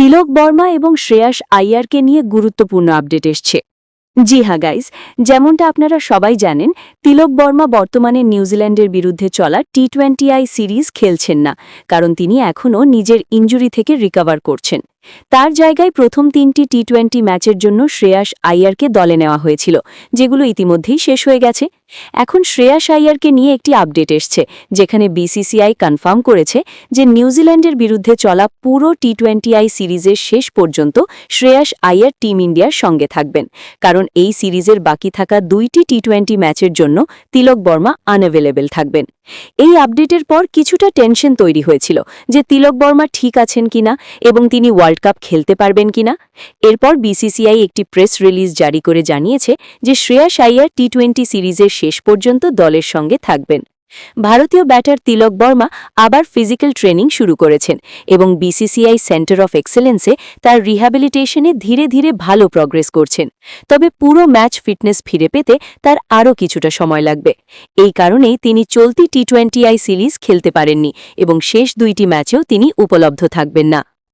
তিলক বর্মা এবং শ্রেয়াস আইয়ারকে নিয়ে গুরুত্বপূর্ণ আপডেট এসছে। জি হ্যাঁ গাইজ, যেমনটা আপনারা সবাই জানেন, তিলক বর্মা বর্তমানে নিউজিল্যান্ডের বিরুদ্ধে চলা টি-20 সিরিজ খেলছেন না, কারণ তিনি এখনও নিজের ইনজুরি থেকে রিকভার করছেন। তার জায়গায় প্রথম 3টি টি-20 ম্যাচের জন্য শ্রেয়াস আইয়ারকে দলে নেওয়া হয়েছিল, যেগুলো ইতিমধ্যেই শেষ হয়ে গেছে। এখন শ্রেয়াস আইয়ারকে নিয়ে একটি আপডেট এসছে, যেখানে বিসিসিআই কনফার্ম করেছে যে নিউজিল্যান্ডের বিরুদ্ধে চলা পুরো টি-20 সিরিজের শেষ পর্যন্ত শ্রেয়াস আইয়ার টিম ইন্ডিয়ার সঙ্গে থাকবেন, কারণ এই সিরিজের বাকি থাকা 2টি টি-20 ম্যাচের জন্য তিলক বর্মা আনঅ্যাভেলেবল থাকবেন। এই আপডেটের পর কিছুটা টেনশন তৈরি হয়েছিল যে তিলক বর্মা ঠিক আছেন কিনা এবং তিনি ওয়ার্ল্ড কাপ খেলতে পারবেন কিনা। এরপর বিসিসিআই একটি প্রেস রিলিজ জারি করে জানিয়েছে যে শ্রেয়াস আইয়ার টি-20 সিরিজের শেষ পর্যন্ত দলের সঙ্গে থাকবেন। ভারতীয় ব্যাটার তিলক বর্মা আবার ফিজিক্যাল ট্রেনিং শুরু করেছেন এবং বিসিসিআই সেন্টার অফ এক্সেলেন্সে তার রিহ্যাবিলিটেশনে ধীরে ধীরে ভালো প্রগ্রেস করছেন। তবে পুরো ম্যাচ ফিটনেস ফিরে পেতে তার আরও কিছুটা সময় লাগবে। এই কারণেই তিনি চলতি টি-20 সিরিজ খেলতে পারেননি এবং শেষ 2টি ম্যাচেও তিনি উপলব্ধ থাকবেন না।